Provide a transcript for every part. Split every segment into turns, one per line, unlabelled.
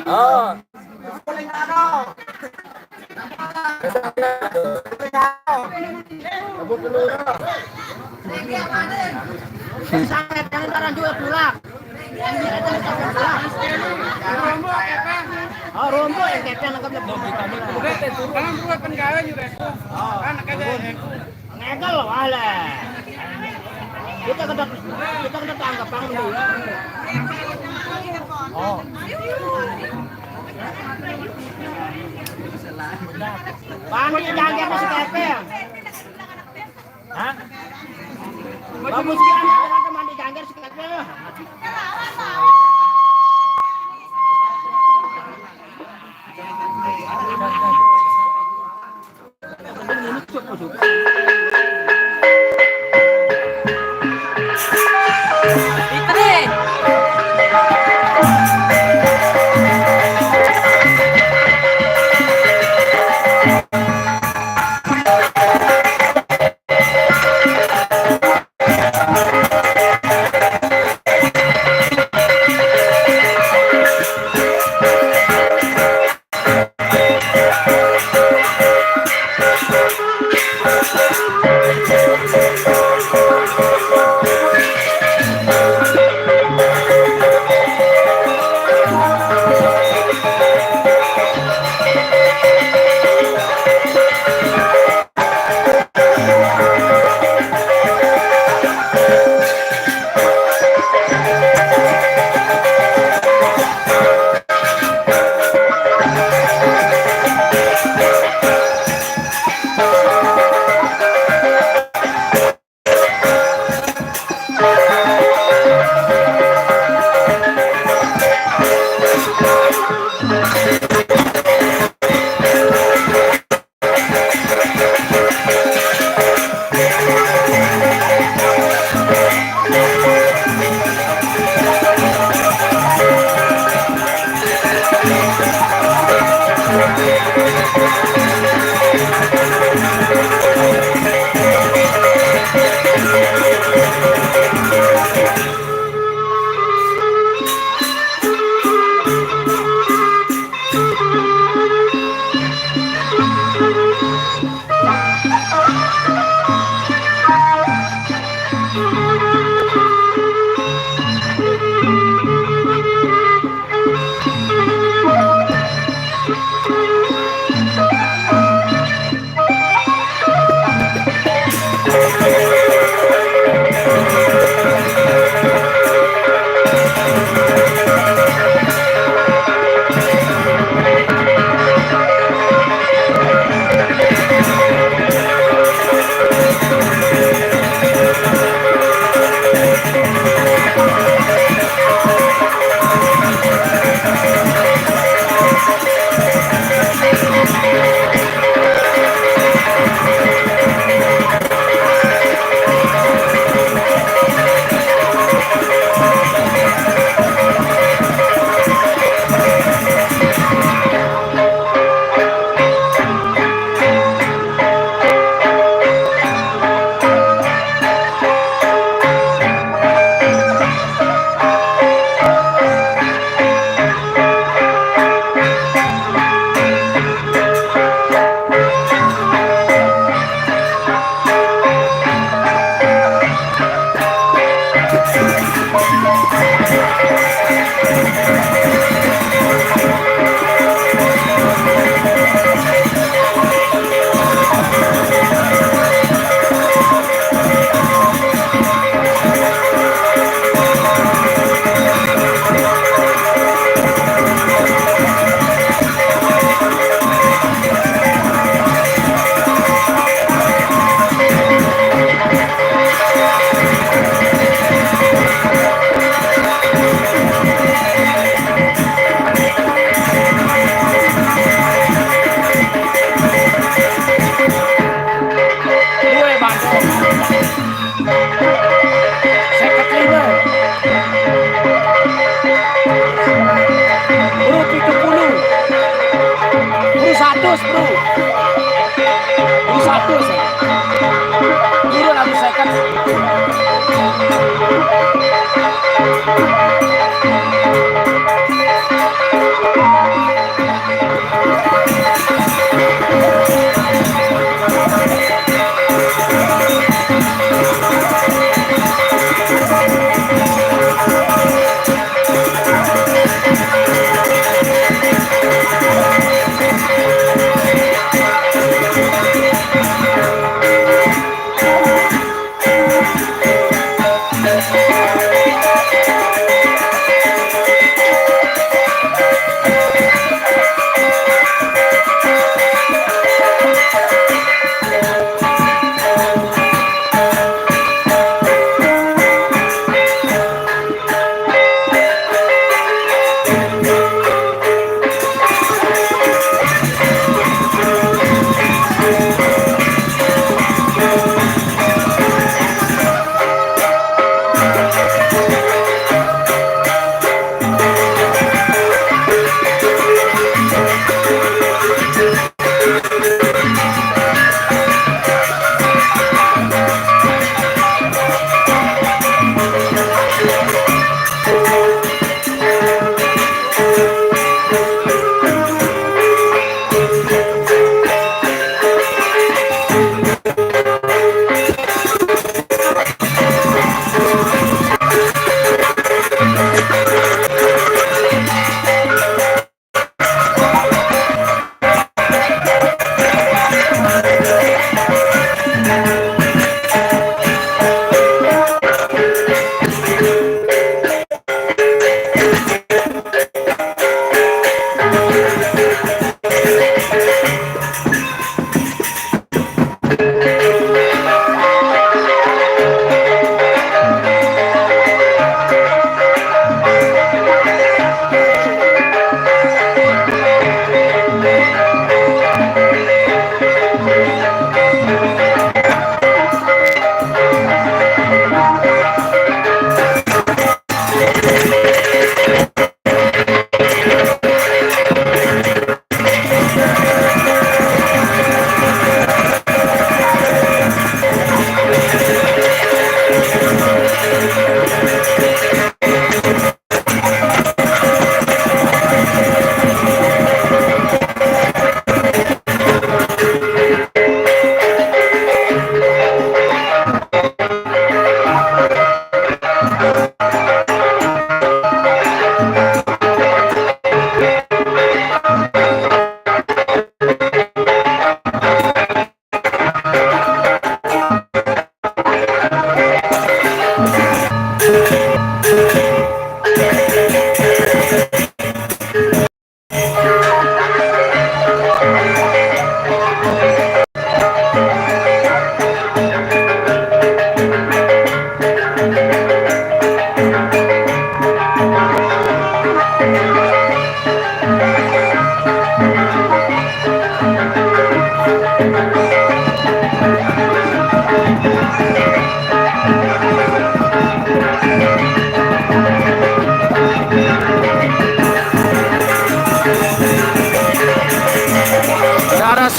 Oh,
Sangat yang sekarang juga pulang. Oh, rombo yang kepeng nangkap lebih.
Kalang buat penggawe juga. Kan kagak.
Ngegel loh, wale. Kita kena tangkap pang dulu. Oh. Pandi jangan masih kepeng. Hah? Bagus kan mandi jangkar si kepeng.
Itu deh.
Thank you.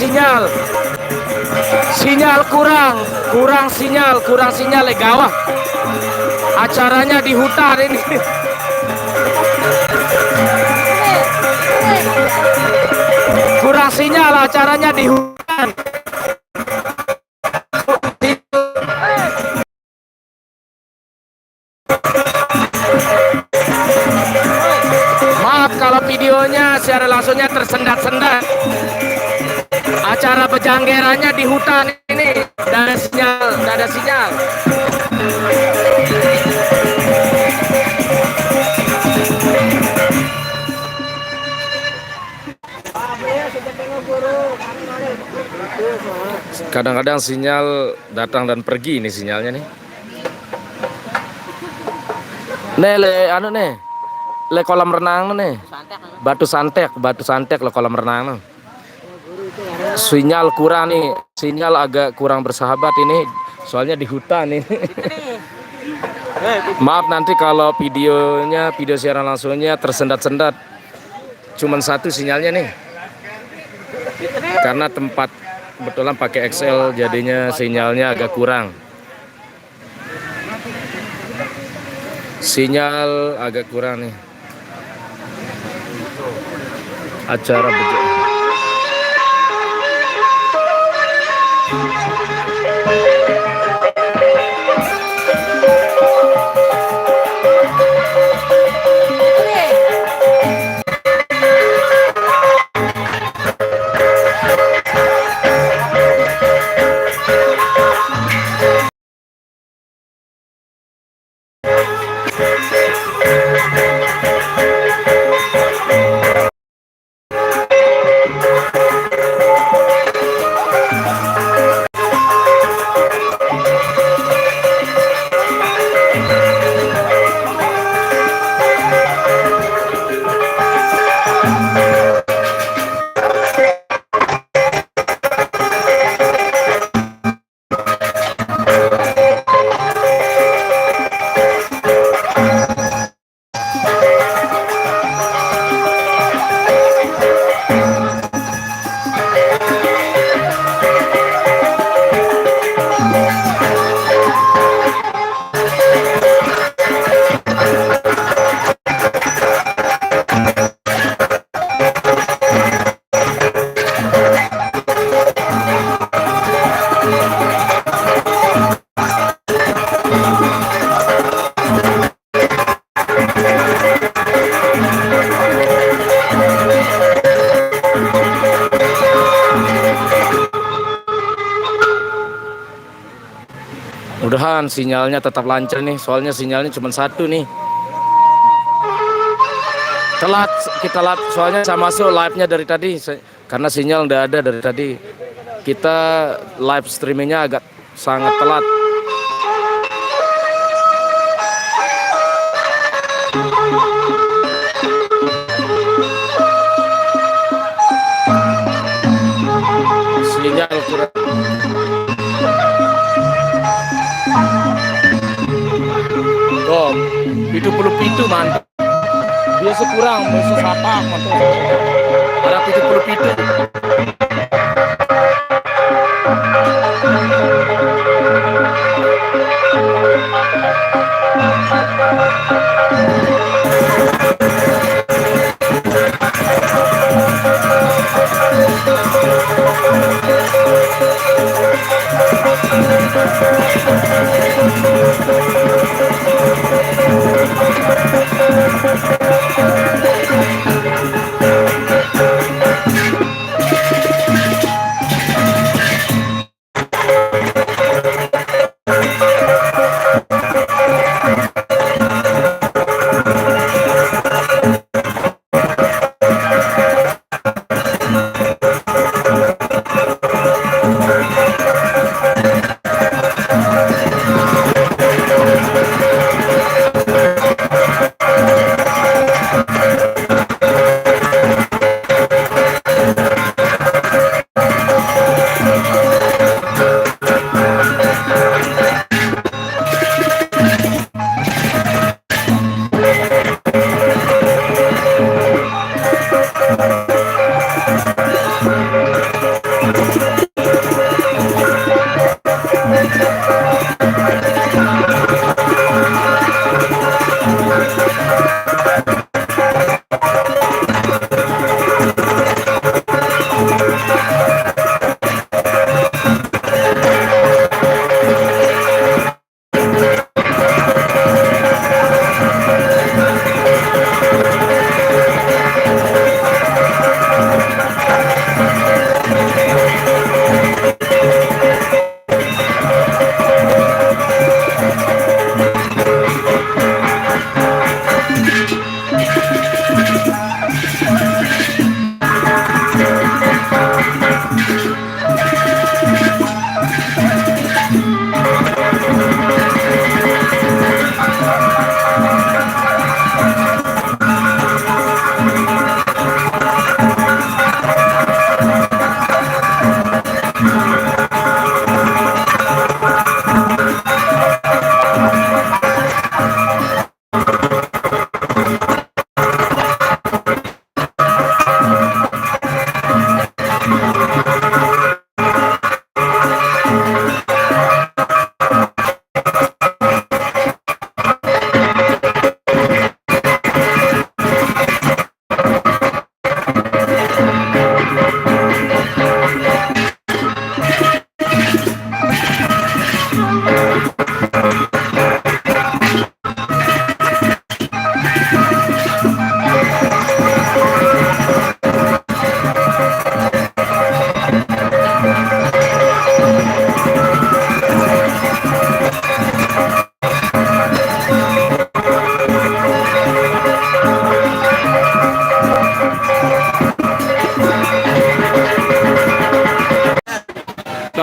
sinyal. Sinyal kurang sinyal gawah. Acaranya di hutan ini. Kurang sinyal, acaranya di hutan. Maaf kalau videonya secara langsungnya tersendat-sendat. Acara pejanggerannya di hutan ini. Tidak ada sinyal. Kadang-kadang sinyal datang dan pergi ini sinyalnya nih. Le kolam renang nih. Batu santek le kolam renang. Sinyal kurang nih, sinyal agak kurang bersahabat ini, soalnya di hutan ini. Maaf nanti kalau video siaran langsungnya tersendat-sendat. Cuman satu sinyalnya nih. Karena tempat kebetulan pakai XL jadinya sinyalnya agak kurang. Sinyal agak kurang nih. Acara mudah-mudahan sinyalnya tetap lancar nih, soalnya sinyalnya cuma satu nih. Kita soalnya saya masuk live-nya dari tadi karena sinyal udah ada dari tadi. Kita live streamingnya agak sangat telat. Sinyal kurang. Oh, itu perlu pintu mantap. Biasa kurang, biasa sapak mantap. Ada itu perlu pintu.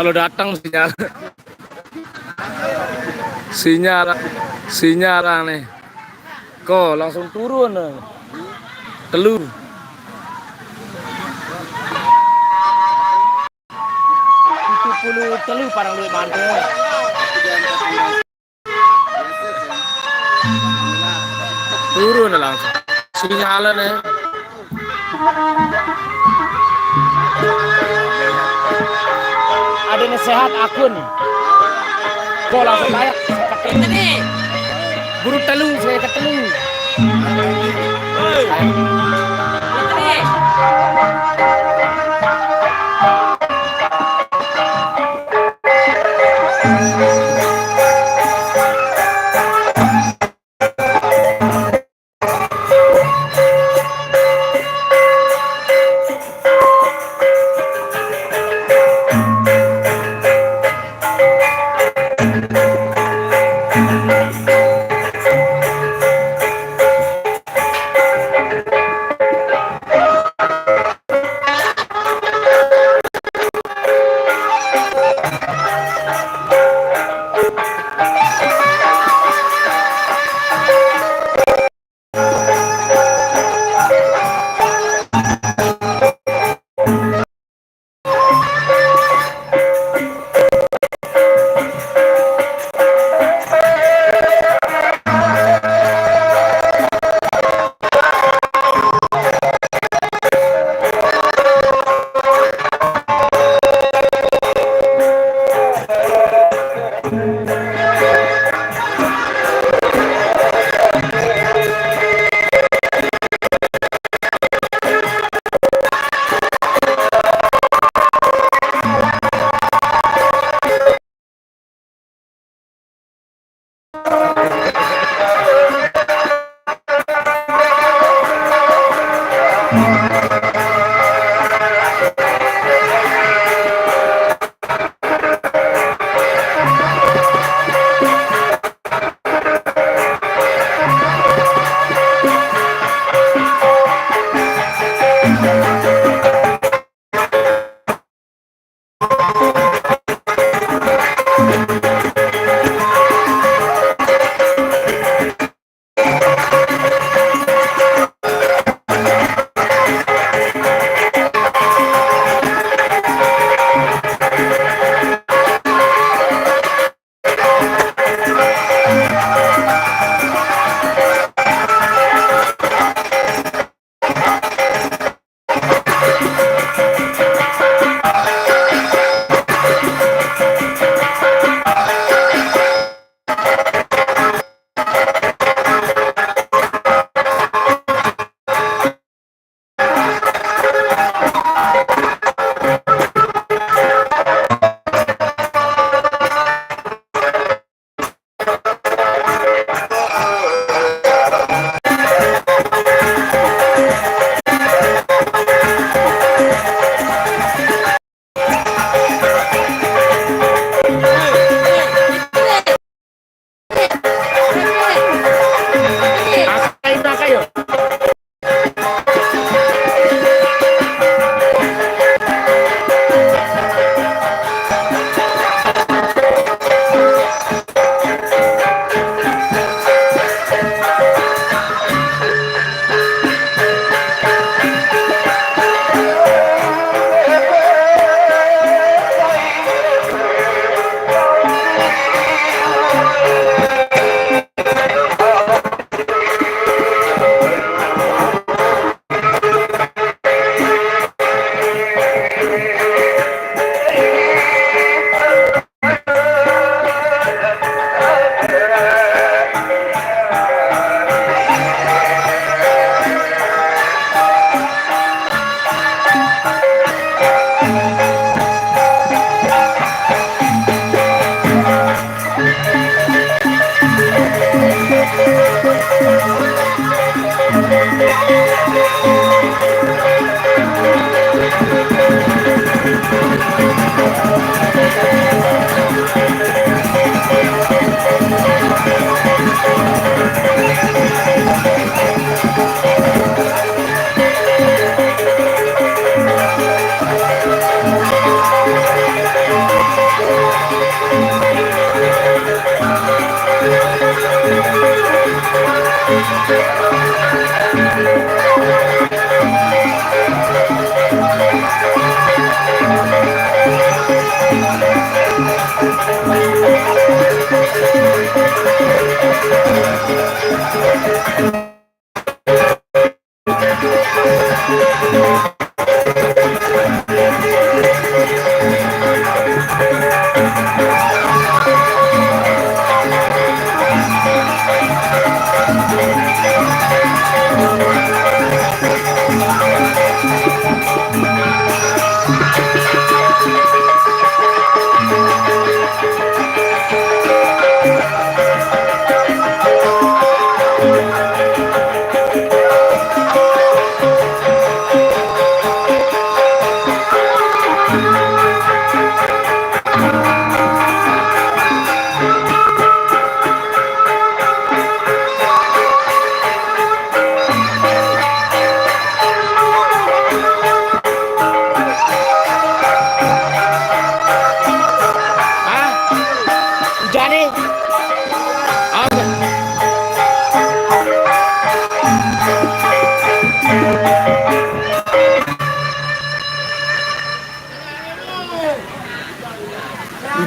Kalau datang sinyal aneh. Kok langsung turun. Telur. Itu puluh telur parang duit mantel. Turun langsung. Sinyalan ya. Ada nasihat akun. Kok langsung kayak ketemu nih. Buru telu, saya ketemu.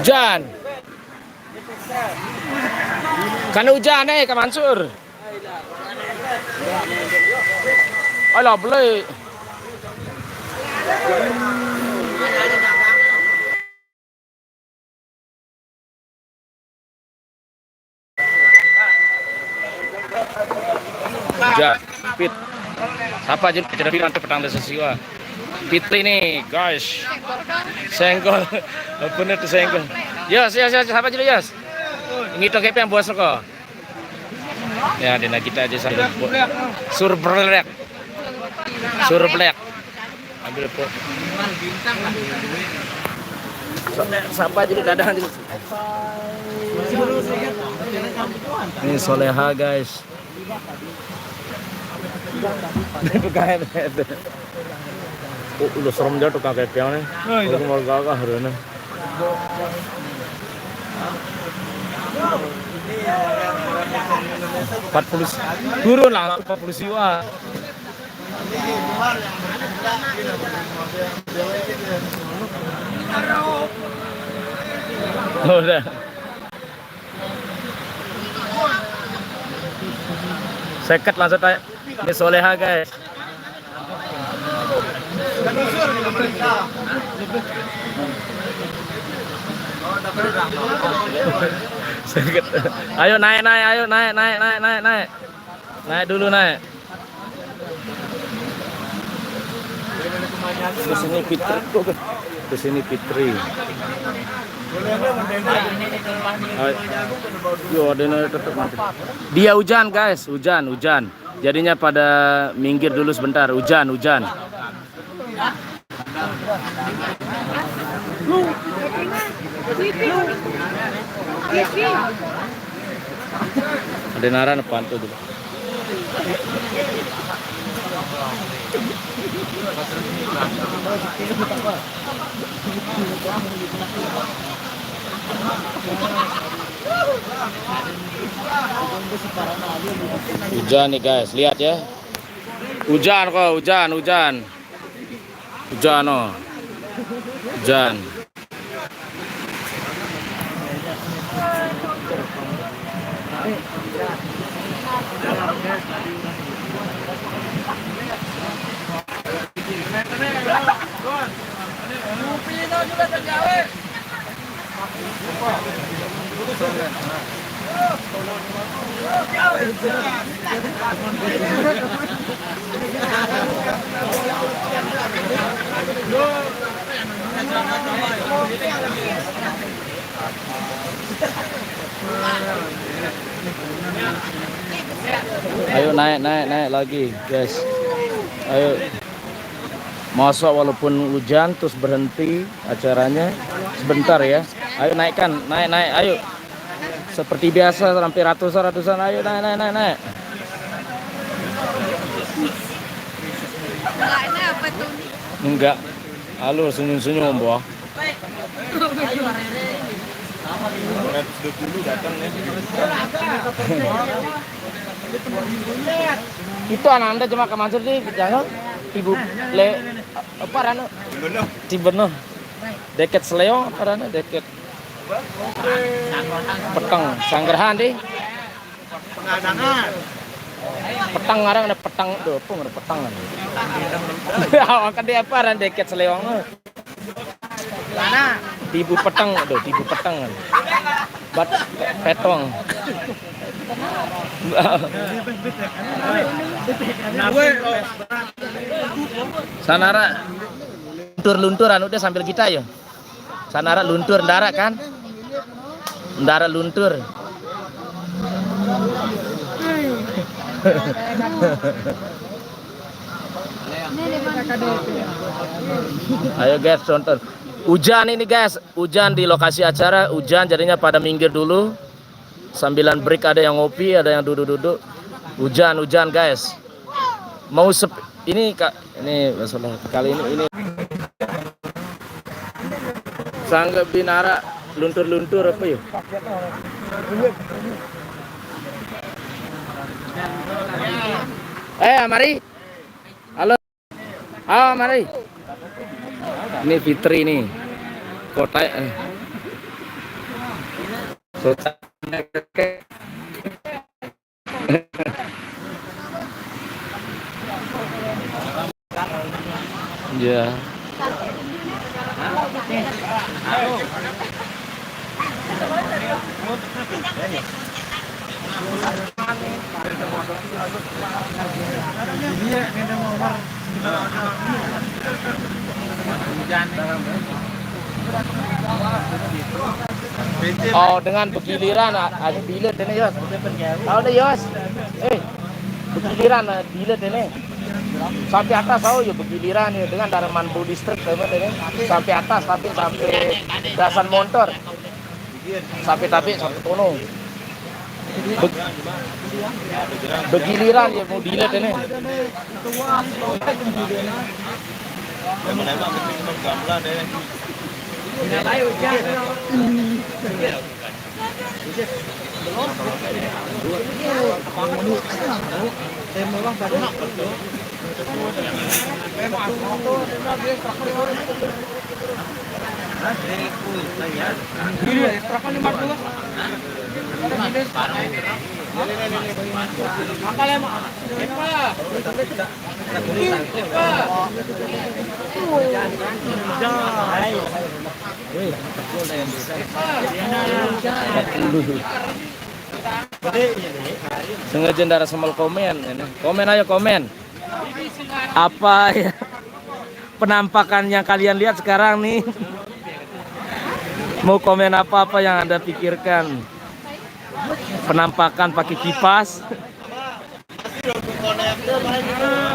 Hujan. Kan hujan Kak Mansur. Alah beli. Hujan. Pit. Siapa aja bicara bilang tuh petang desa siwa. Fitri nih, guys. Senggol. Bener tuh senggol. Yos, siapa aja Yos? Ngito kayak yang buas kok. Ya, dina kita aja sambil surblek. Surblek. Ambil po. Siapa aja dadang. Ini Soleha, guys. Oh, udah serem dia tuh kakek piang nih. Udah mau gagah harusnya. Turun lah 40 siwa. Udah. Seket langsung tanya. Ini Soleha, guys. Ayo naik, ayo naik. Naik dulu naik. Ke sini Fitri. Dia hujan, guys, hujan. Jadinya pada minggir dulu sebentar, hujan. Ada naran pantu dulu. Hujan nih guys, lihat ya. Hujan kok, hujan. Hujan oh. Hujan. Ayo naik lagi, guys. Ayo. Masa walaupun hujan terus berhenti acaranya sebentar ya. Ayo naikkan, naik, ayo. Seperti biasa sampai ratusan, ayo naik.
Enggaknya apa tuh?
Enggak. Halo, senyum-senyum, Boh. Itu anak Anda cuma ke Mansur sih, jangan ibu le apa rano? Cibeno. Deket Seleo apa rano? Deket Petang, Sanggerhan deh.
Pengadangan.
Petang ngarang ada petang, do apa ada petang kan? Kan dia apa ran deket Seleo.
Mana?
Tibu petang kan. Bat petong. Sanara luntur anu udah sambil kita ya. Sanara luntur darat kan? Darat luntur. Ayo guys tonton. Hujan ini guys, hujan di lokasi acara, hujan jadinya pada minggir dulu. Sambilan break ada yang ngopi, ada yang duduk-duduk. Hujan guys. Mau ini Kak, ini masalah kali ini Sangga Binara luntur apa yuk? Mari. Halo. Mari. Ini Fitri nih. Kota ya. Oh, dengan begiliran ada bilet ini Yos. Tahu deh Yos. Begiliran bilet ini. Sampai atas ya begiliran ya dengan Daraman Budistrik ini. Sampai atas tapi sampai dasan motor. Sampai sono. Begiliran ya mau bilet ini. Sengaja darah semal komen. Komen ayo komen. Apa ya penampakan yang kalian lihat sekarang nih? Mau komen apa yang Anda pikirkan? Penampakan pakai kipas.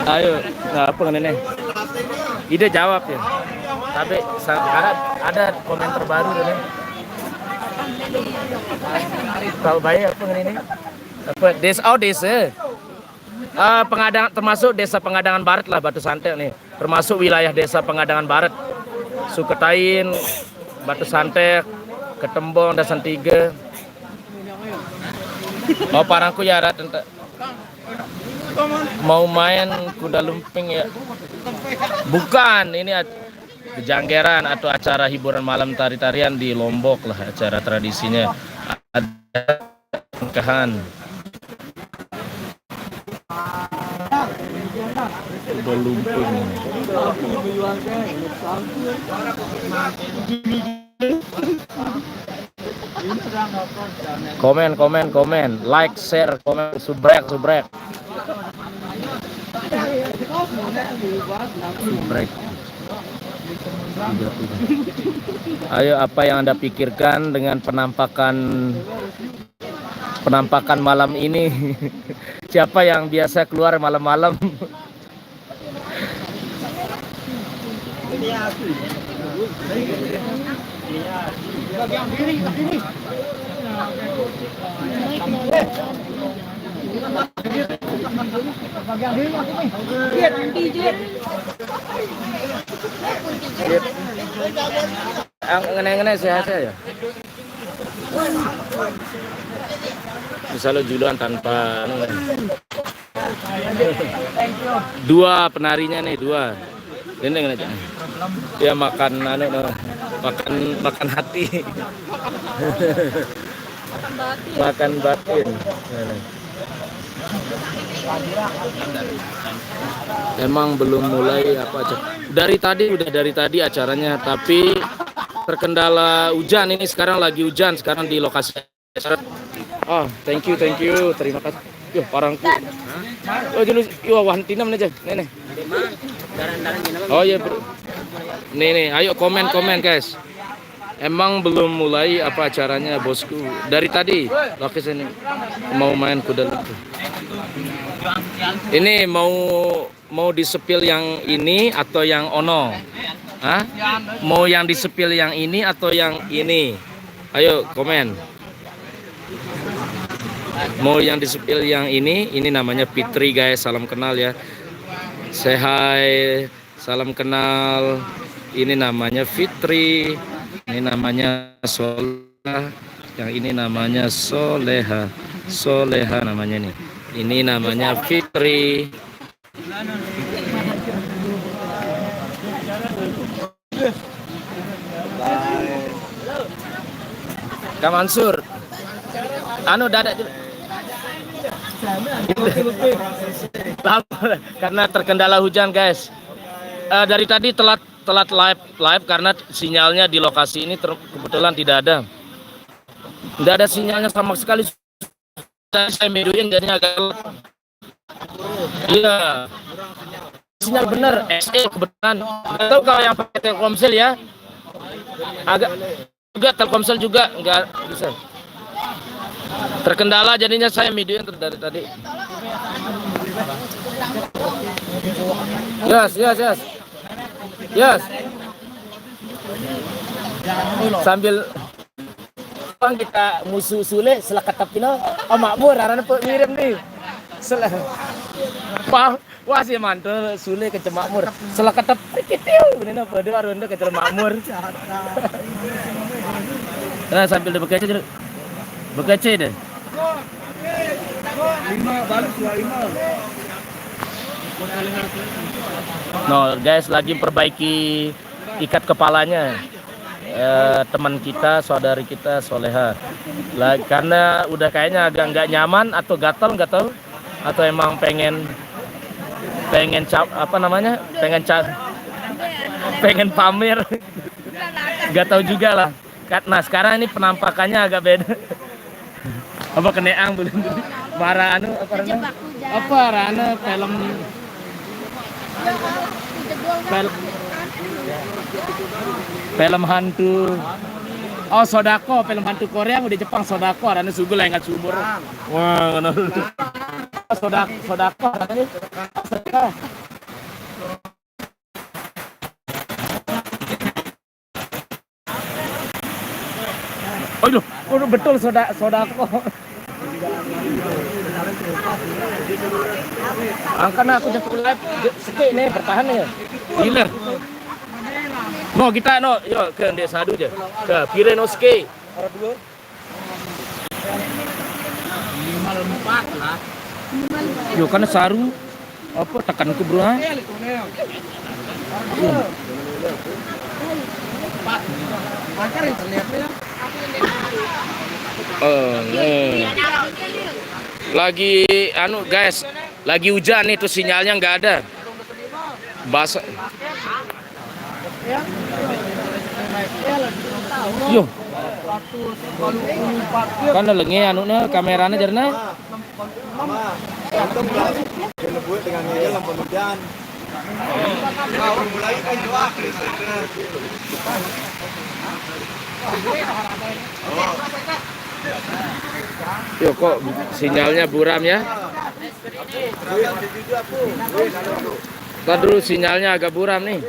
Ayo, apa nenek? Ide jawab ya. Tapi ada komen terbaru nih. Tahu baik apa ini? Apa desa? Pengadangan termasuk desa Pengadangan Barat lah Batu Santet nih. Termasuk wilayah desa Pengadangan Barat. Suketain, Batu Santet, Ketembong, Dasan Tiga. Oh parangku ya ada mau main kuda lumping ya. Bukan, ini kejanggeran atau acara hiburan malam tari-tarian di Lombok lah, acara tradisinya. Ada nikahan. Kuda lumping. Komen, like, share, komen, subrek. Ayo, apa yang Anda pikirkan dengan penampakan malam ini? Siapa yang biasa keluar malam-malam?
Bagian kiri, ke kiri. Bagian kiri, ke kiri.
Ngene-ngene sehat ya. Misalnya juluan tanpa dua penarinya nih, dua. Ini aja. Ya makan makan hati. Makan batin. Emang belum mulai apa aja. Dari tadi acaranya, tapi terkendala hujan. Ini sekarang lagi hujan, sekarang di lokasi. Oh, thank you, terima kasih. Yo, parangku. Oh, dulu, yo wantinam aja, nenek. Oh iya, bro. Nih, ayo komen guys. Emang belum mulai apa acaranya, bosku? Dari tadi, lokasi ini mau main kuda lumpur. Ini mau disepil yang ini atau yang ono? Hah? Mau yang disepil yang ini atau yang ini? Ayo komen. Mau yang disepil yang ini namanya Fitri guys, salam kenal ya. Say hi, salam kenal. Ini namanya Fitri, ini namanya Soleha, yang ini namanya Soleha namanya nih. Ini namanya Fitri. Kak Mansur, dadak juga. Karena terkendala hujan guys. Dari tadi telat live karena sinyalnya di lokasi ini kebetulan tidak ada sinyalnya sama sekali. Saya videoin jadinya agak iya sinyal bener SE kebetulan. Nggak tahu kalau yang pakai Telkomsel ya, agak juga Telkomsel juga nggak bisa, terkendala jadinya saya videoin dari tadi. Yes. Sambil kita musuh sule selakatap pino makmur arana po mirip nih. Wah si mantul sule ke makmur. Selakatap kitiu bener pada arunda ke makmur. Nah sambil bekerja deh. Balik 25. No guys, lagi perbaiki ikat kepalanya. Teman kita, saudari kita Soleha. Karena udah kayaknya agak nggak nyaman atau gatal nggak tahu, atau emang pengen pengen pamer, nggak tahu juga lah. Nah sekarang ini penampakannya agak beda. Apa keneang belum? Marah apa rana film hantu. Oh Sodako, film hantu Korea udah Jepang Sodako, rana sugul ingat sumur. Wah, ngono. Sodako ini. Oh, betul Sodako. Angkana aku jemput live sekit nih bertahan nih. Gila. No kita yo ke Dek Sadu aja. Ke Pirenoske. Yo kan saru apa tekan ke bro. Lagi guys, lagi hujan nih tuh sinyalnya nggak ada. Basah. Yo. Kan lengi kameranya jarna. Yo kok sinyalnya buram ya? Ntar dulu sinyalnya agak buram nih.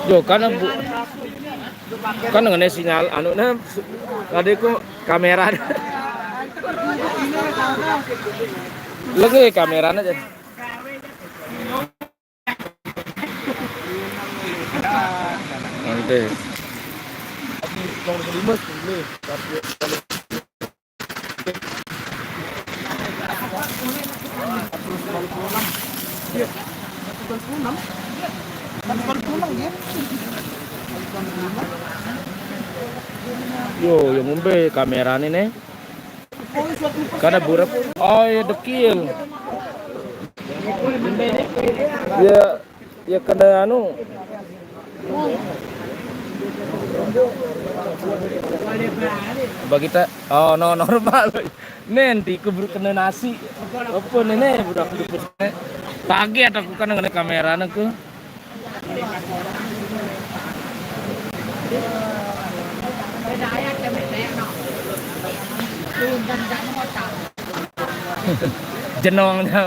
Yo karena kan dengan sinyal anu nah tadi ku kamera lagi kameranya aja nanti yo yang ngombe kamera nih karena burap oh ya dekil ya kena anu bagi kita oh no normal nanti kubur kena nasi apa nih budak pagi atau kan dengan kamera aku jenongnya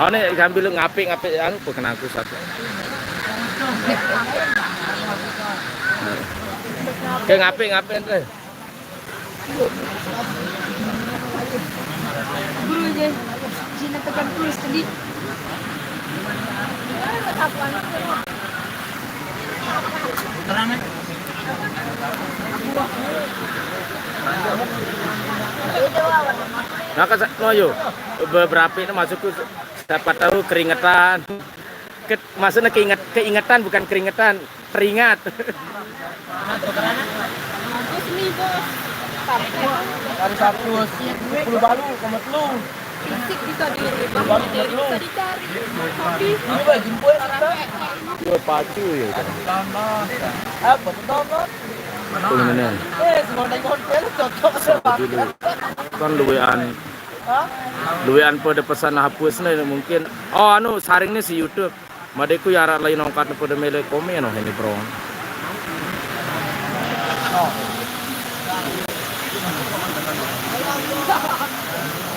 oh nih sambil ngapi anu bukan aku satu kayak ngapi ente
Guru aja. Sini tekan tulis tadi.
Nah kan yo beberapa itu masuk ke siapa tahu keringetan maksudnya keingetan bukan keringetan teringat
Hari Sabtu 10 balu komet lu.
Fisik bisa dicari.
Ini Pak jemput kita.
dua pacu ya
Apa betul kan?
kemudian
Semua konten cocok
dulu kan luwean pada pesan hapusnya mungkin oh anu saringnya si YouTube madeku ya lain nongkat pada mele komen ini bro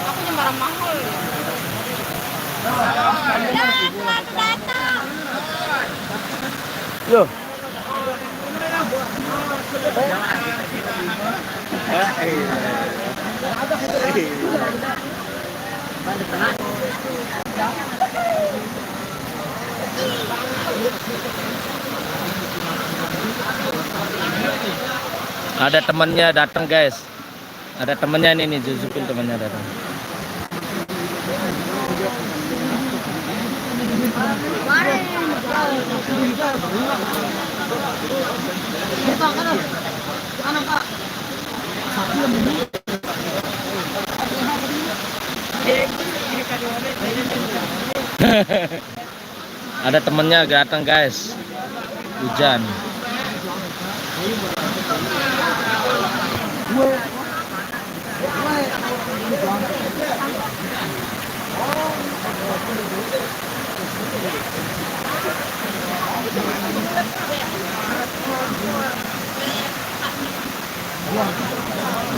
Aku yang barang mahal.
yo ada temannya datang guys ada temannya ini nih Juzupin temannya datang ada temennya datang guys hujan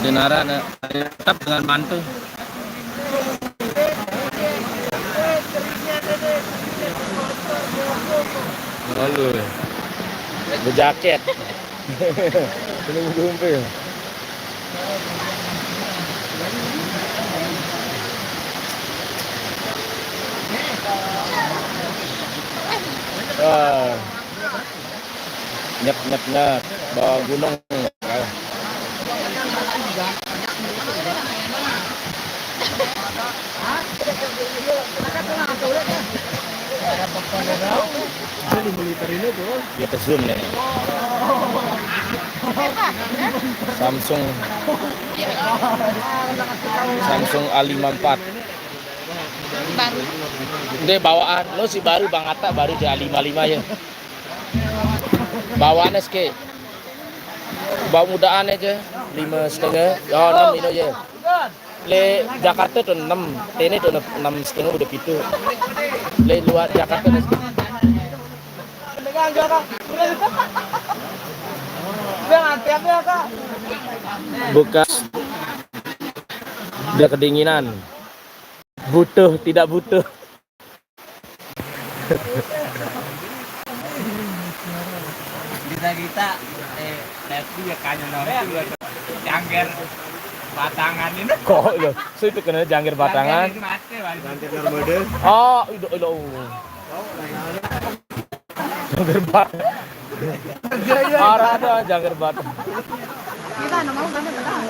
Denara tetap dengan mantu. Lalu berjaket. Ini ngumpul. Wah. Nyep bawa gunung. Kita zoom nih. Samsung A54
Baru.
Ini bawaan lo si baru Bang Atta baru di A55 ya. Bawaan SK. Bawa mudaan aja 5,5. Ya 6 ini aja. Le Jakarta tuh 6, ini tuh 6,5 udah gitu. Le luar Jakarta tuh bekas udah kedinginan. Butuh, tidak butuh.
Kita lihat juga kanya juga jangger batangan ini.
Kok lo? So itu kena jangkir batangan.
Jangger normode.
Oh, itu. Jangkir batang. Arah ada jangkir batang.
Kita nama mau ganti betul.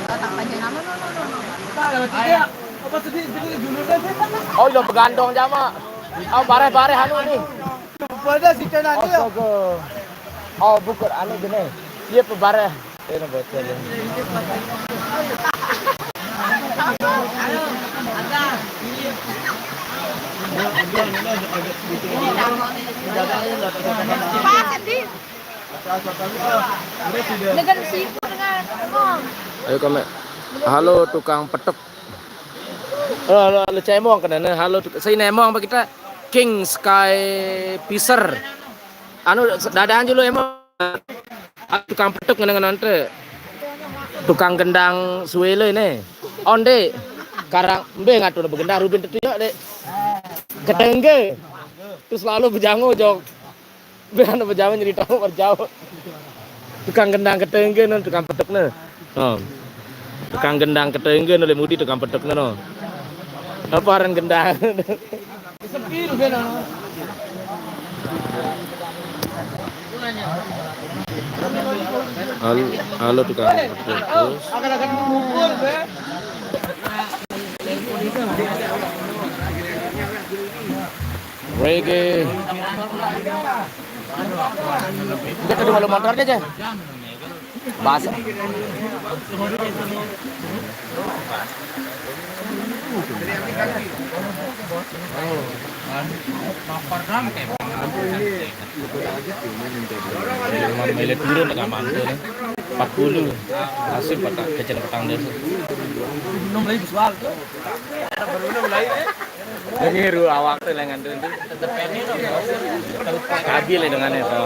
Tak panjang nama
Oh, itu begandong jama. Oh, bare anu nih.
Pada si Cina dia.
Oh, bukan anu gini. Iya pebare. Ini bocor.
Dengan sipu dengan
Ayo kami. Halo tukang petek. Halo cemong kan halo saya nemong apa kita King Sky Piscer. Anu dadaan dulu emang tukang petek ngeneng nante. Tukang gendang suwele ini. Onde karang mbe ngatur begendang rubin tetu ya dek. Ketengge. Terus selalu bejango jok. Beana bejango nyerita berjauh. Tukang gendang ketengge non tukang petekne. Oh. Tukang gendang ketengge oleh mudi tukang petekne no. Apa orang gendang?
Sepi ben.
Halo tukang petek terus.
Akan mukul be.
Reggae. Kita tadi malu motor aja. Bahasa. Mele turun dengan mantu nih. 40 hasil petang desa. Ini ru awak tuh lengan tuh. Kabil dengan itu.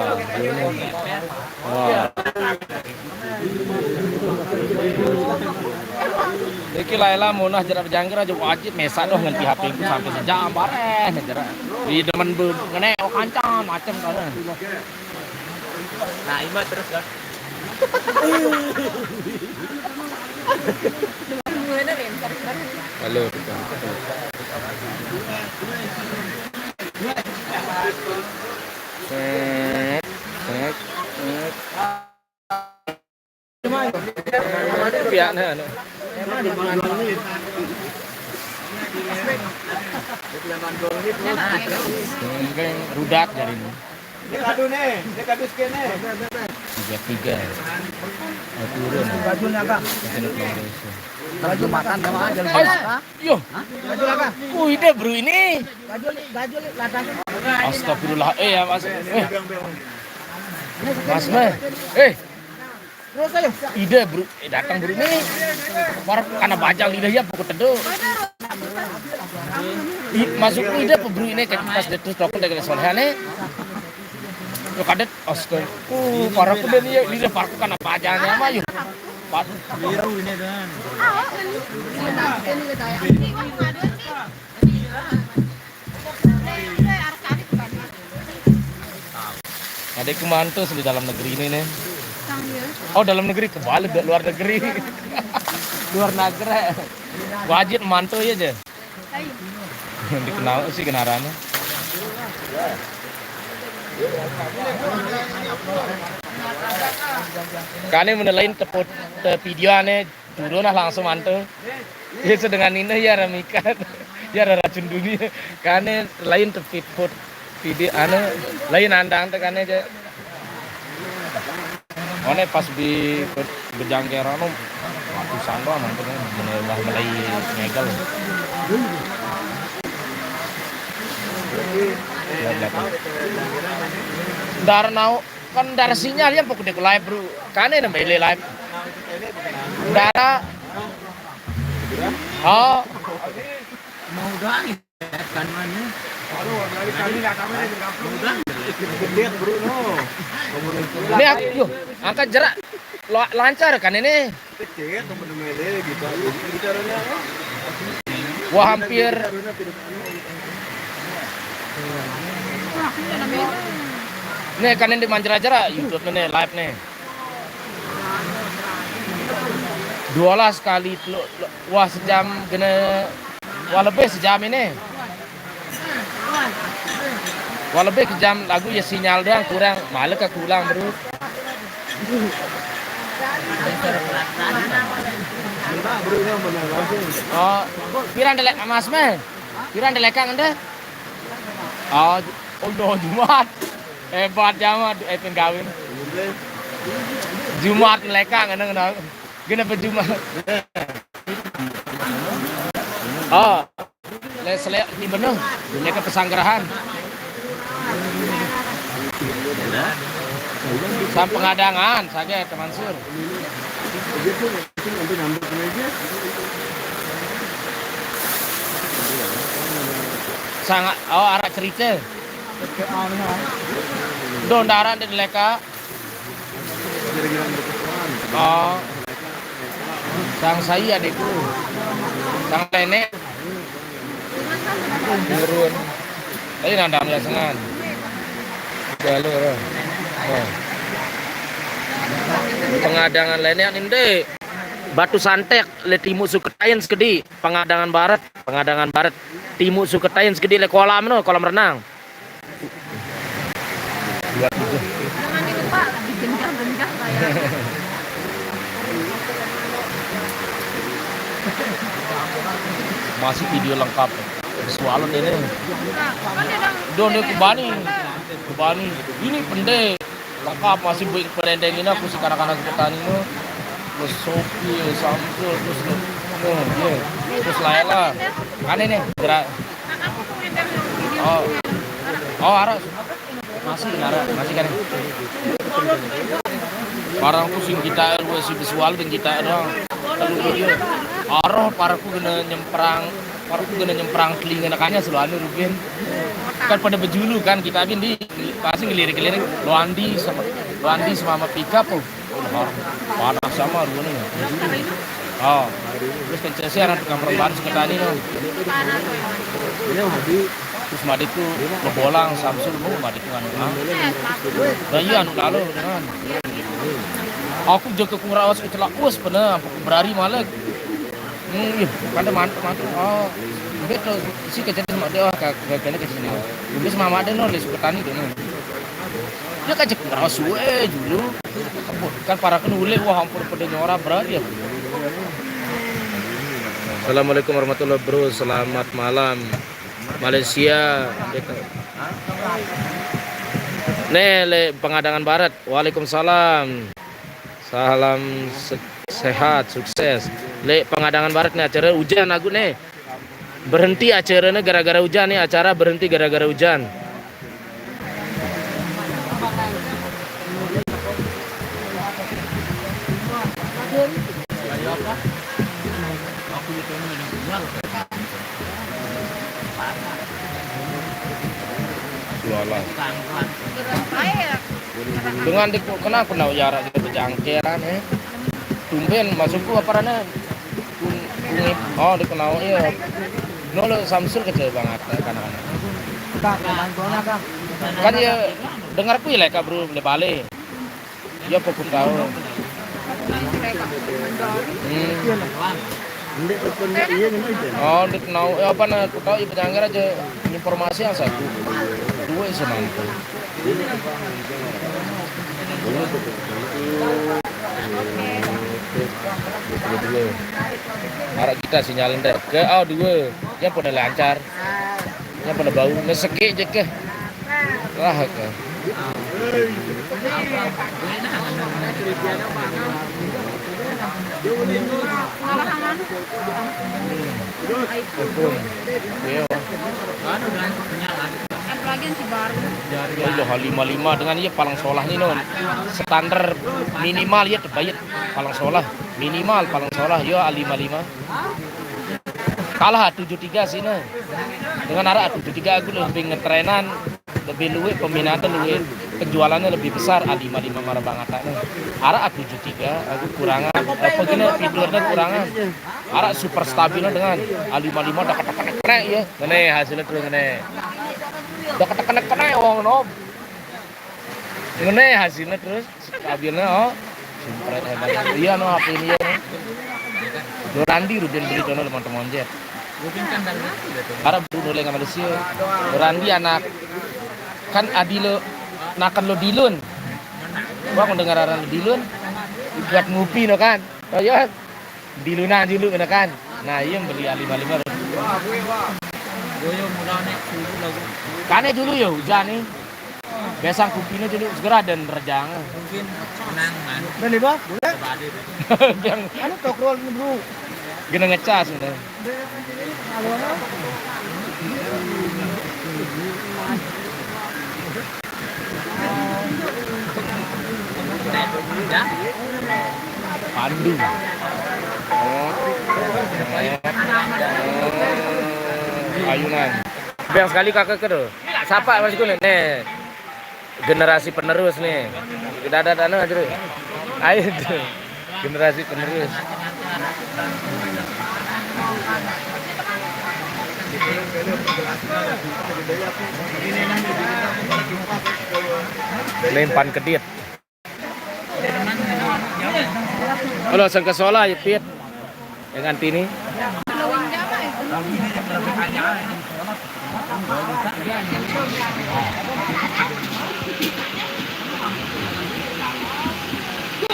Iki Laila munah jarak jangkir aja wajib mesak doh nganti HP ku sampai sejam bareng jarak. Di demen ngeneo kancang macem kan.
Nah, ima terus kan.
Halo. Pihak nah. Rudak dari ini.
Dekadu nih, dekadu skene.
33. Turun.
Baju naga. Baju makan sama aja.
Yo.
Baju naga.
Ide bro ini.
Baju latah.
Astagfirullah. Ya Mas. Mas.
Terus ayo.
Ide bro, datang bro ini. Karena baca lidahnya pokok teduh. Masuk ide bro ini pas detus toko dengan solehane. Yo kadet Oscar. Para kuda nih lidah parku karena bacanya mah yuk.
Biru ini dan.
Adikku mantu di dalam negeri ini nih. Oh dalam negeri kebalik luar negeri. Luar negeri. Wajib mantu ya aja. Dikenal sih kenarannya. Kane menelain teput video aneh turun langsung mantu. Ya dengan ini ya ramikan. Ya racun dunia. Kane lain teput video aneh lain andang tekane aja. One pas di berjangkeran ratusan doang mantu bener mulai ngegal. Darnau kan darah sinyal yang pokoknya live bro. Kane nambah live. Darah Oh,
Mau udah nih kan mana?
ini aku, yuk, angkat jarak lancar kan ini. Wah hampir. Nih kan ini manjara jarak YouTube nih live nih. 12 kali wah sejam kena wah lebih sejam ini. Wah lebih kejam lagu ya sinyal doang kurang malah ke kurang bro. Oh, pirang delek Mas meh. Pirang delek kang ende? Oh, udah Jumat. Hebat jamat penggawin. Jumat melekang ngene gini Jumat. Oh, selek ini bener. Ini ke pesanggerahan. Sam pengadangan saja teman sur. Sangat arah cerita. Dondaran di leka. Oh, sang saya adikku, sang nenek turun. Tadi nandang biasangan. Jalur. Oh. Pengadangan lainnya ini Batu Santek le timu Suketayan sekedi pengadangan barat timu Suketayan sekedi le kolam kolam renang.
Jangan lupa digenggam-genggam kayak.
Masih video lengkap. Soalan ini. Don kubani. Ini pendek. Lengkap masih baik pendek ini aku sekarang-kadang petani ini. Terus Sophie, Samsul, terus terus Laila. Kan ini gerak. Oh, arah. Masih kan. Parang pusing kita si visual dan kita dong. Arah paraku kena nyemprang telinga nakanya selalu Ruben. Kan pada bejulu kan kita di pasti ngelirik-ngelirik Loandi sama pickup panas sama ruannya. Oh, terus kencesnya anak kamar baru seketani no. Terus Madit tuh ngebolang Samsul mau Madit kan. Nah iya anu lalu dengan. Aku juga kurawas kecelakuas pernah aku berari malah. Pada mantap. Oh, betul si kejadian mak dia kagaknya kejadian. Habis mama ada no les petani tuh. Dia kajak kurawas suwe dulu. Kan para kenule wah ampun pada nyora berari ya. Assalamualaikum warahmatullahi wabarakatuh. Selamat malam Malaysia. Nih pengadangan barat. Waalaikumsalam. Salam sehat sukses. Le pengadangan barat nih acara hujan aku nih. Berhenti acaranya gara-gara hujan nih, acara berhenti gara-gara hujan. Jualan. Dengan kenapa kena jarak gitu berjangkiran tumben masukku apa rana dikenal iya nolo Samsul kecil banget kanak-kanak kan ya dengar pun ya kak bro balik ya pokok tahu dikenal apa nih aku tahu ibu jangkir aja informasi yang satu dua semampu harap kita sinyalin deh ke dua yang pada lancar yang pada bau ngeseki aja ke lah ke ya 55 dengan iya palang solah nih non standar minimal ya terbayar palang solah minimal palang solah ya 55 Kalah 73 sih nah. Dengan arah 73 aku lebih ngetrenan, lebih luwih peminatnya luwih, penjualannya lebih besar A55 marabang atane. Arah 73 aku kurangan apa gini fiturnya kurangan. Arah super stabilnya dengan A55 udah ketek-ketek ya. Ngene hasilnya terus ngene. Udah ketek-ketek wong nom. Ngene hasilnya terus stabilnya oh. Super hebat. Iya no HP ini ya. Dorandi Rudin beli dono teman-teman jet. Arab dulu oleh Malaysia. Dorandi anak kan adilo nakan lo dilun. Gua mendengar aran lo dilun. Buat ngupi no kan. Oh ya. Dilunan dulu no kan. Nah, iya beli A55.
Goyo mulane dulu lagu.
Kane dulu ya hujan nih. Besang kupino dulu segera dan rejang.
Mungkin menang kan.
Beli bah, boleh.
Yang
Anu tokrol nih bro.
gena ngecas udah. Pandu. Ayunan. Biang sekali kakak ke tuh. Siapa Mas Gun nih? Generasi penerus nih. Kita ada dana aja tuh. Ayo tuh. Generasi penerus. Lempan kedit. Halo Sangkasola ya Pit. Yang antini.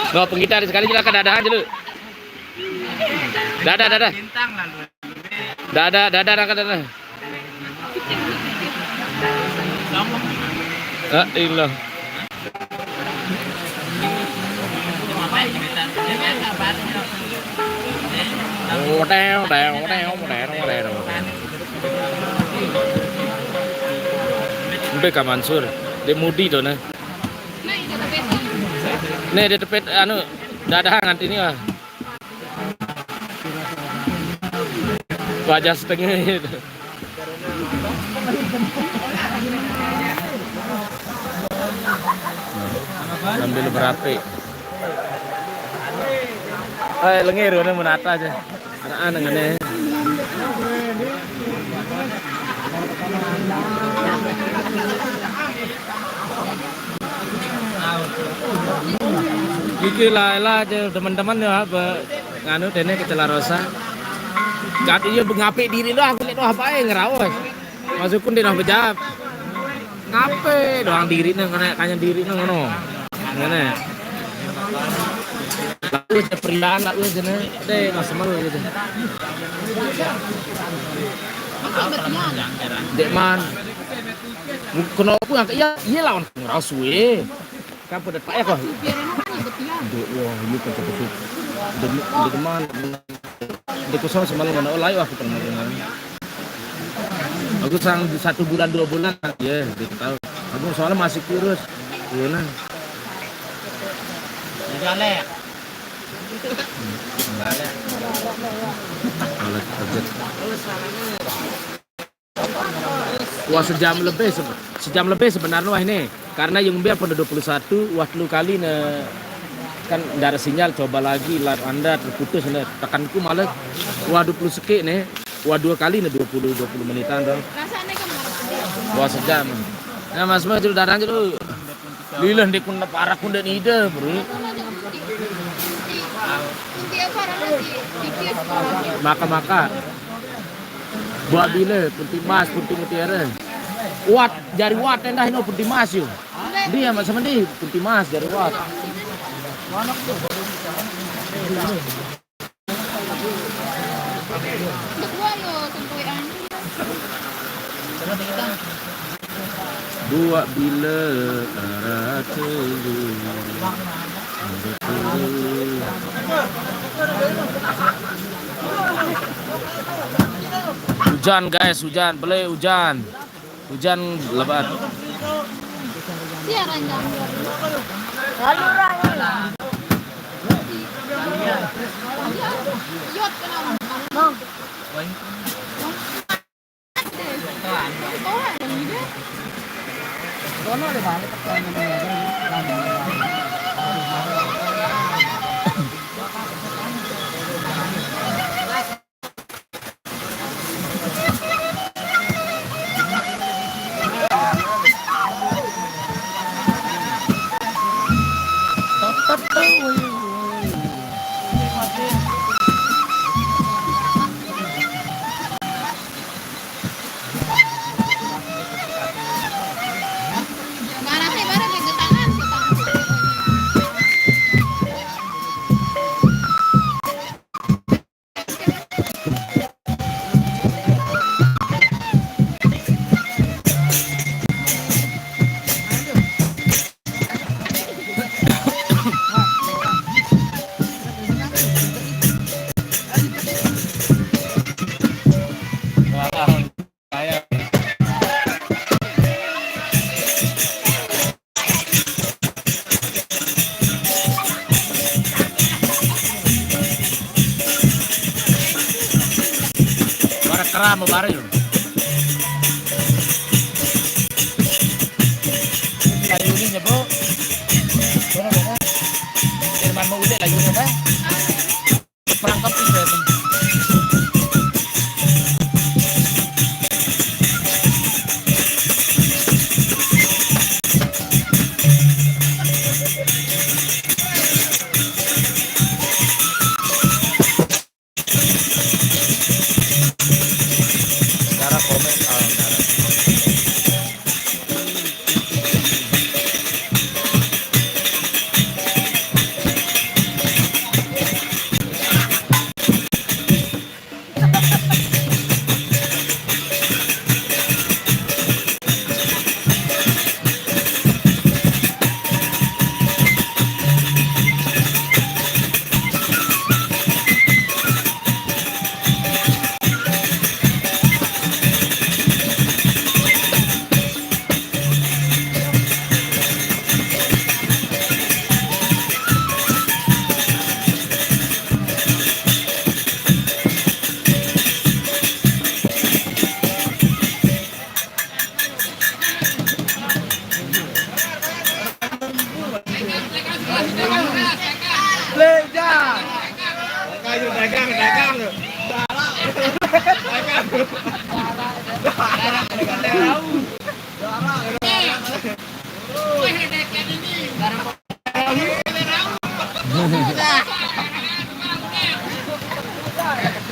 No, penggitar sekali silakan dadahan dulu. Dadah.
Bintang lalu.
Dadah angkat dadah. Ilah. Sampai ke Mansur, dia mudi tuh nah. Nih di tepet anu dadah nganti ini lah. Wajah setengah itu. Sambil berapi. Lengir mana menata aja. Anak-anak ngene. Iki lah aja teman-teman ya nganu dene ke Celarosa. Kat iya ngape diri lo aku lihat apa ae ngerawas. Masukun di noh bejab. Ngape doang diri nang kanya diri nang ngono. Ngene. Lalu seperian lalu jene teh nasemal gitu. Dek man. Kenapa yang iya lawan ngerawas we. Kan pada pak ya kok. Wah, iya kan betul. Deman. Dek kosong semalam mana olay aku pernah dengar. Aku sang 1 bulan 2 bulan ya, dia tahu. Aku soalnya masih kurus. Iya nah.
Jalek.
Wah sejam lebih sebenarnya wah ini karena yang biar pada 21 waktu kali kan tidak ada sinyal coba lagi live Anda terputus tekanku malah wah 20 sekik nih wah 2 kali nih 20 menitan dong wah sejam nah mas mah sudah datang dulu lilah di kun parah kun dan ide bro maka buat bila putih mas putih mutiara wat jari wat endah ini putih mas yuk dia mas mandi putih mas jari wat dua bila arah hujan guys, hujan, beli hujan lebat.
Kono di balik ke Marah nih, marah nih, ke tangan, ke tangan.
Keram baru yun. Layunin niya bro. Benar. Firman mo ulit layunin ba? Perangkap itu.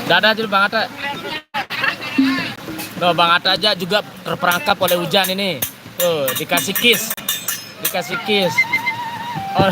Dadah dulu Bang Atta. Tuh Bang Atta aja juga terperangkap oleh hujan ini. Tuh dikasih kiss. Dikasih kiss. Oh.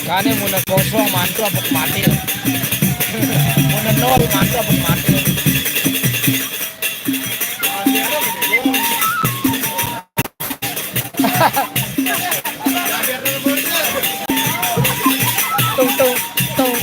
Kane muna kosong mantu apa mati. Muna nol mantu apa mati. Tung tung tung.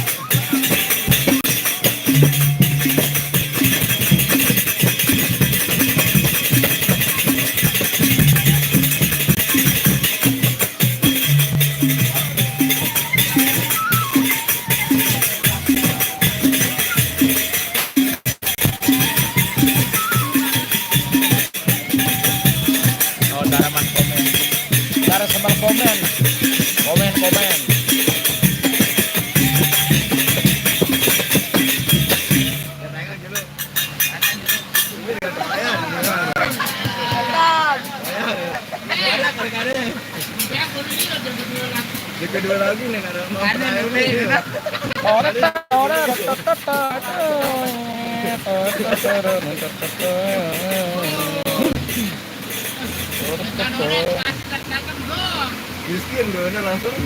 Miskin dona langsung.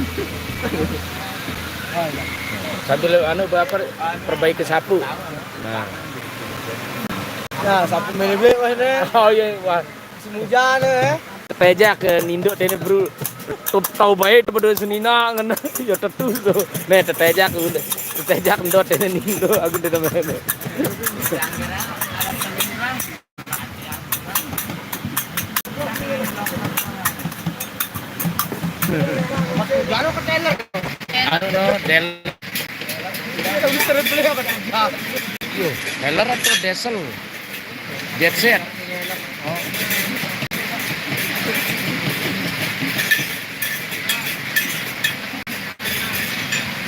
Sambil bapak perbaiki sapu. Nah.
Nah, sapu mele-mele wah ini.
Oh iya, wah.
Semujan
Teja ke Nindo tene bro. Tau bae to bodo sunina ngene ya tetu to. Ne teja ku teja ndot tene Nindo aku tene mene.
Jaro ke teller.
No, del. Yo, teller atau diesel? Jet set. Oh.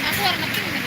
Aku warna pink nih.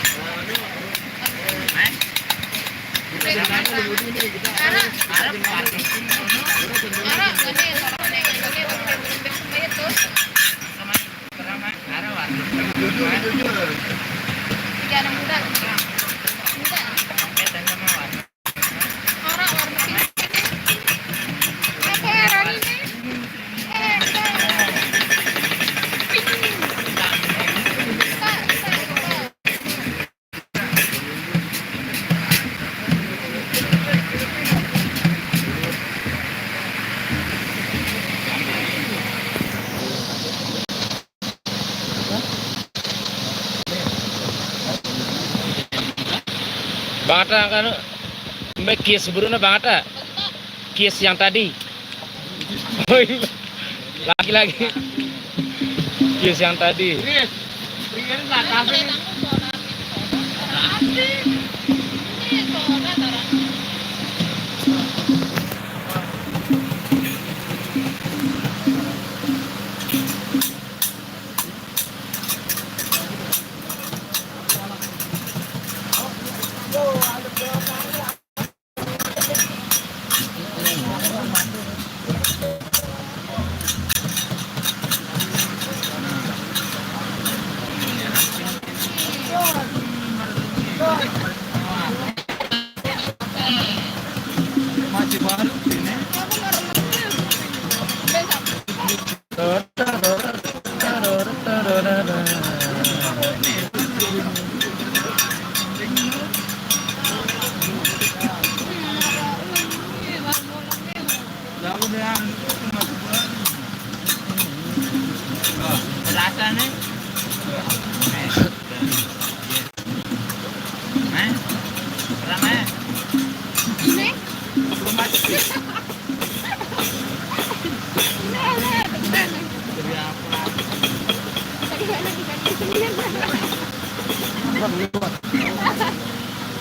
Bangata kan mbak kies sebelumnya bangata kies yang tadi lagi kies yang tadi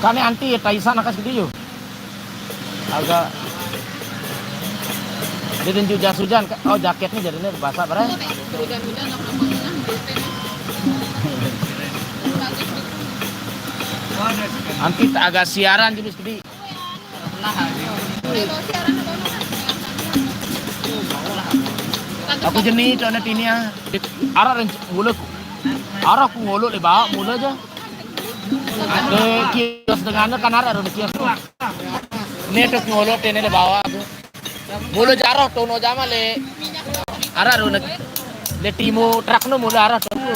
Kami anti Taisan akas gede yuk. Agak ditunjuk jas hujan. Oh jaketnya jadinya basah bareng. Anti agak siaran jenis gede. Aku jenis soalnya ini ya. Arah mulut. Arah aku ngolok le bawa mulut aja. Le kios dengannya kan arah ada kios tuh. Ini tuh ngolok ini le bawa aku. Mulut jarah tuh no jama le. Arah ada le timu truk no mulut arah tuh.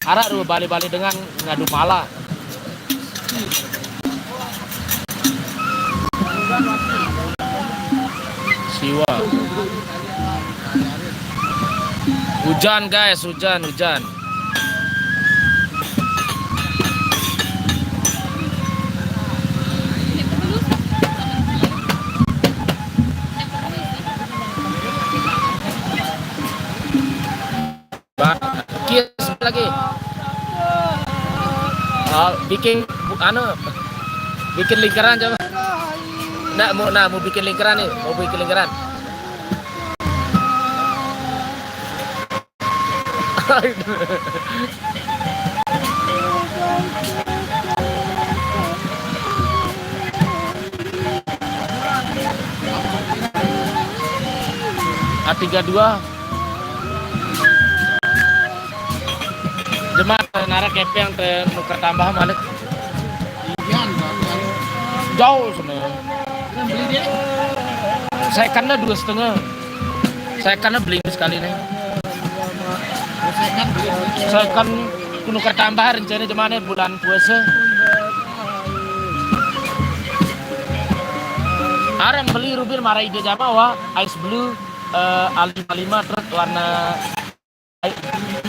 Arah ada balik-balik dengan ngadu malah. Siwa. Hujan guys, hujan. Kies lagi. Bikin lingkaran coba. Mau bikin lingkaran nih, mau bikin lingkaran. A32 Jemaat arah kepe yang nuker tambah malik. Jauh sebenarnya. Saya karena 2,5. Saya karena beli sekali nih. Saya kan nuker tambah rencana gimana bulan puasa. Arem beli rubir marah ide jama wah ice blue A55 terus warna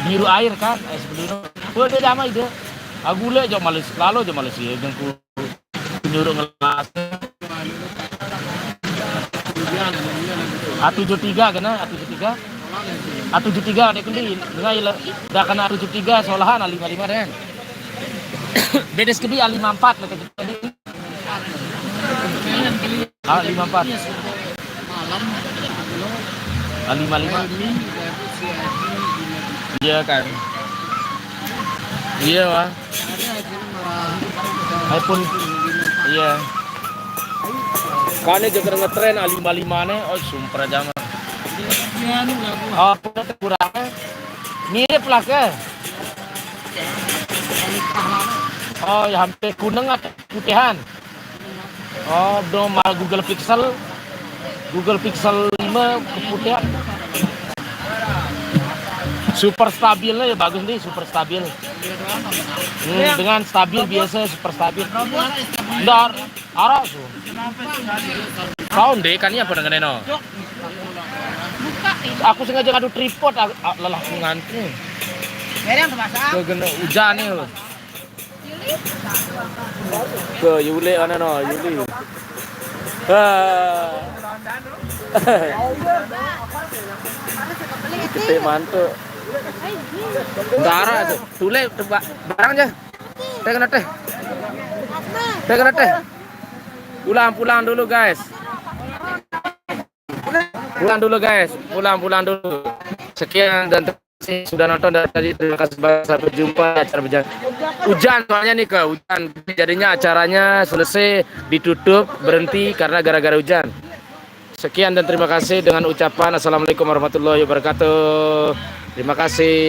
biru air kan ice blue no. Boleh jama ide. Agule jo males lalu jo males ya jengku nyuruh ngelas. A73 kena A73. A73 nek kundi ngai dah kena A73 solahan A55 den. Bedes kebi A54 lek jadi. A54. A55. Iya kan. Iya wah. iPhone. Iya. Kane juga ngetren A55 nih, oh sumpah jangan. Oh, kurang. Mirip lah ke. Oh, ya hampir kuning atau putihan. Oh, belum Google Pixel 5 keputihan. Super stabilnya ya bagus nih, super stabil. Dengan stabil biasa super stabil. Dar, arah tuh. Tahun deh kan ya pernah ngeneno. Aku sengaja ngadu tripod lelah ngantri. Kegena hujan nih. Ke Yuli ana no, Yuli. Kita mantu. Darah tuh. Tule barang aja. Teh kena teh. Teh kena teh. Pulang dulu guys. Pulang dulu. Sekian dan sudah nonton dari tadi. Terima kasih banyak. Sampai jumpa di acara berjalan. Hujan soalnya nih ke hujan. Jadinya acaranya selesai ditutup berhenti karena gara-gara hujan. Sekian dan terima kasih dengan ucapan assalamualaikum warahmatullahi wabarakatuh. Terima kasih.